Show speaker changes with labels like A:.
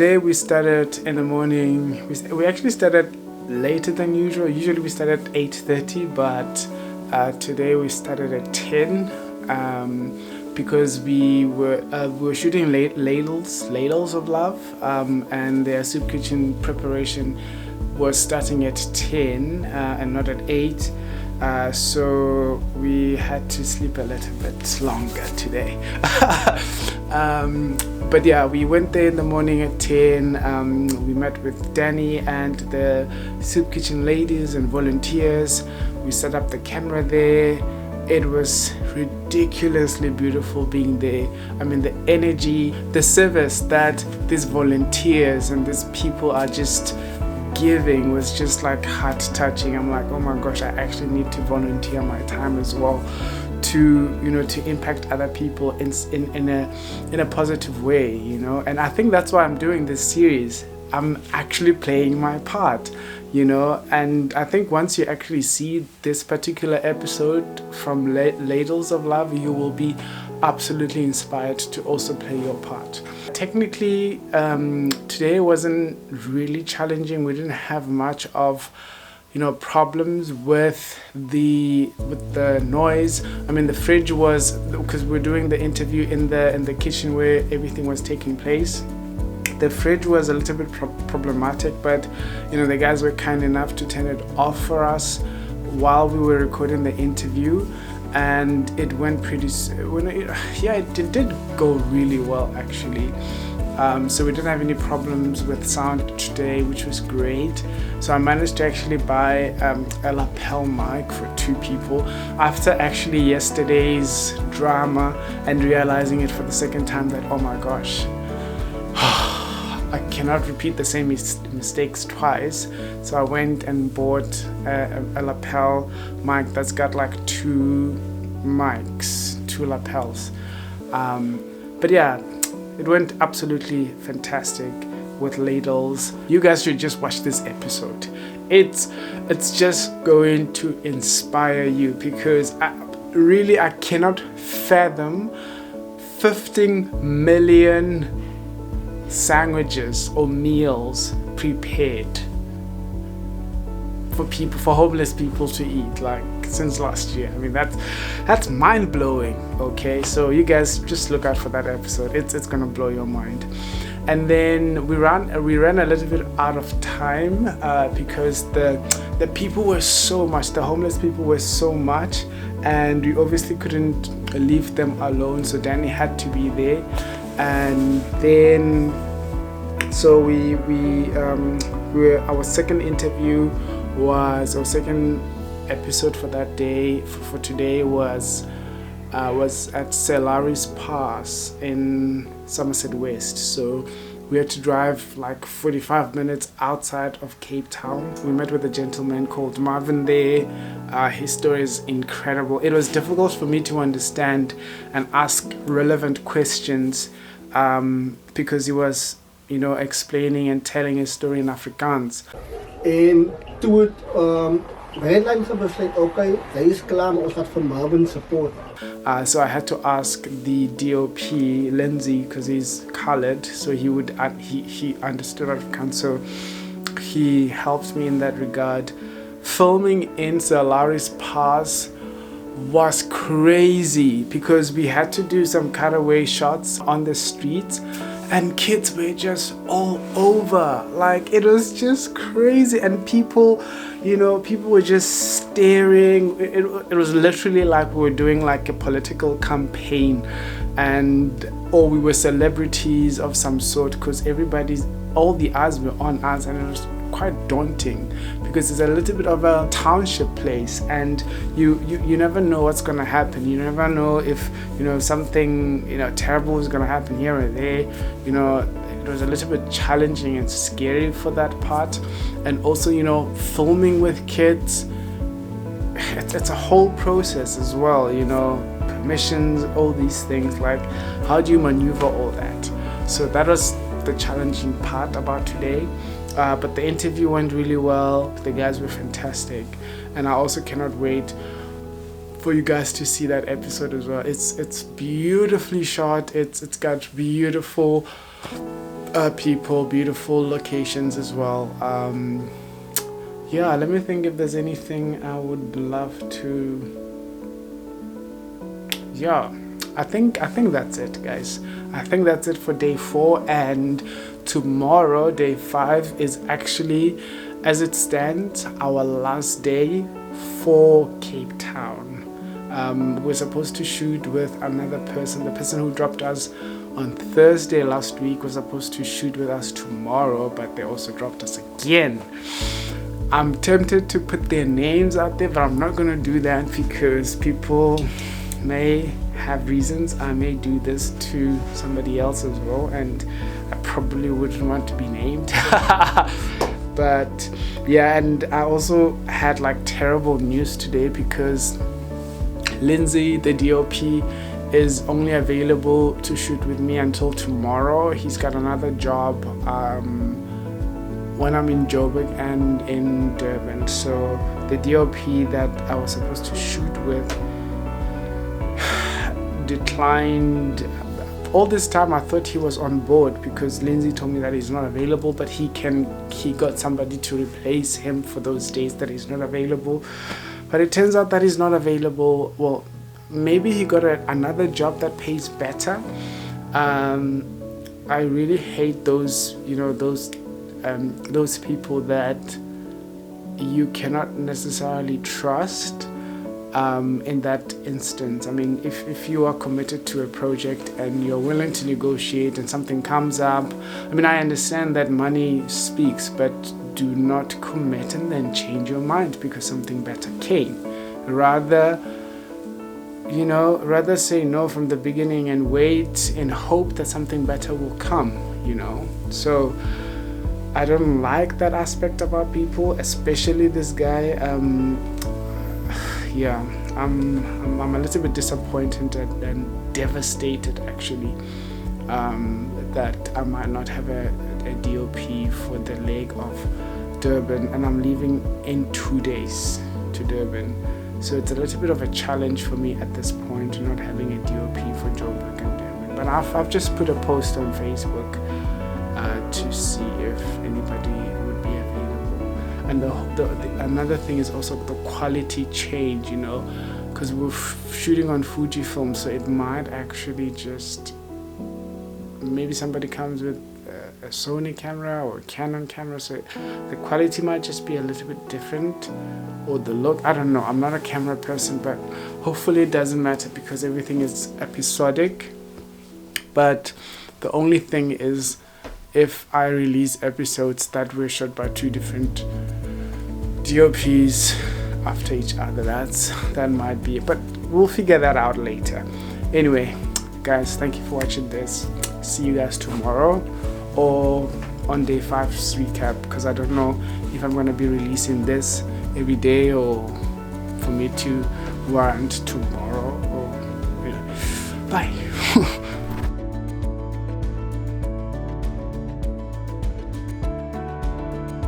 A: today we started in the morning. We actually started later than usual. Usually we start at 8:30, but today we started at 10 because we were shooting Ladles of Love, and their soup kitchen preparation was starting at 10 and not at 8. So we had to sleep a little bit longer today. But yeah, we went there in the morning at 10. We met with Danny and the soup kitchen ladies and volunteers. We set up the camera there. It was ridiculously beautiful being there. I mean, the energy, the service that these volunteers and these people are just giving was just like heart touching. I'm like, oh my gosh, I actually need to volunteer my time as well to impact other people in a positive way, and I think that's why I'm doing this series. I'm actually playing my part, and I think once you actually see this particular episode from Ladles of Love, you will be absolutely inspired to also play your part. Technically, today wasn't really challenging. We didn't have much of problems with the noise. I mean, the fridge was, because we're doing the interview in the kitchen where everything was taking place. The fridge was a little bit problematic, but the guys were kind enough to turn it off for us while we were recording the interview, and it went it did go really well actually. So we didn't have any problems with sound today, which was great. So I managed to actually buy a lapel mic for 2 people after actually yesterday's drama and realizing it for the second time that, oh my gosh, I cannot repeat the same mistakes twice. So I went and bought a lapel mic that's got like 2 mics, 2 lapels. But yeah, it went absolutely fantastic with Ladles. You guys should just watch this episode. It's just going to inspire you, because I cannot fathom 15 million sandwiches or meals prepared for homeless people to eat, like since last year. I mean, that's mind blowing. Okay, so you guys just look out for that episode. It's gonna blow your mind. And then we ran a little bit out of time because the people were so much. The homeless people were so much, and we obviously couldn't leave them alone. So Danny had to be there, and then so our second interview was our second episode for that day for today was at Solaris Pass in Somerset West. So we had to drive like 45 minutes outside of Cape Town. We met with a gentleman called Marvin there. His story is incredible. It was difficult for me to understand and ask relevant questions because he was explaining and telling his story in Afrikaans.
B: En toe het Redline besluit, okay, hy is klaar, maar ons gaat van Marvin support.
A: So I had to ask the DOP, Lindsay, because he's colored, so he understood Afrikaans, so he helped me in that regard. Filming in Solaris Pass was crazy because we had to do some cutaway shots on the streets, and kids were just all over. Like, it was just crazy, and people were just staring. It was literally like we were doing like a political campaign, or we were celebrities of some sort, because all the eyes were on us, and it was quite daunting because it's a little bit of a township place, and you never know what's gonna happen. You never know if something terrible is gonna happen here or there. It was a little bit challenging and scary for that part, and also filming with kids, it's a whole process as well. Permissions, all these things, like how do you maneuver all that? So that was the challenging part about today. But the interview went really well. The guys were fantastic, and I also cannot wait for you guys to see that episode as well. It's beautifully shot. It's got beautiful people, beautiful locations as well. Yeah, let me think if there's anything I would love to. Yeah, I think that's it, guys. I think that's it for day 4, and tomorrow, day 5, is actually, as it stands, our last day for Cape Town. We're supposed to shoot with another person. The person who dropped us on Thursday last week was supposed to shoot with us tomorrow, but they also dropped us again. I'm tempted to put their names out there, but I'm not going to do that because people may have reasons. I may do this to somebody else as well, and I probably wouldn't want to be named. But yeah, and I also had like terrible news today because Lindsay, the DOP, is only available to shoot with me until tomorrow. He's got another job when I'm in Joburg and in Durban. So the DOP that I was supposed to shoot with declined. All this time I thought he was on board because Lindsay told me that he's not available, but he got somebody to replace him for those days that he's not available. But it turns out that he's not available. Well, maybe he got another job that pays better. I really hate those, those people that you cannot necessarily trust. In that instance, I mean, if you are committed to a project and you're willing to negotiate and something comes up, I mean, I understand that money speaks, but do not commit and then change your mind because something better came. Rather say no from the beginning and wait in hope that something better will come, So I don't like that aspect about people, especially this guy. Yeah, I'm a little bit disappointed and devastated actually that I might not have a DOP for the leg of Durban, and I'm leaving in 2 days to Durban. So it's a little bit of a challenge for me at this point, not having a DOP for Joburg and Durban. But I've just put a post on Facebook to see if anybody would be available. And the another thing is also the quality change, because we're shooting on Fujifilm, so it might actually just, maybe somebody comes with a Sony camera or a Canon camera, so the quality might just be a little bit different, or the look, I don't know. I'm not a camera person, but hopefully it doesn't matter because everything is episodic. But the only thing is, if I release episodes that were shot by 2 different DOPs after each other, that might be it, but we'll figure that out later. Anyway, guys, thank you for watching this. See you guys tomorrow or on day 5's recap, because I don't know if I'm going to be releasing this every day or for me to warrant tomorrow. Or bye.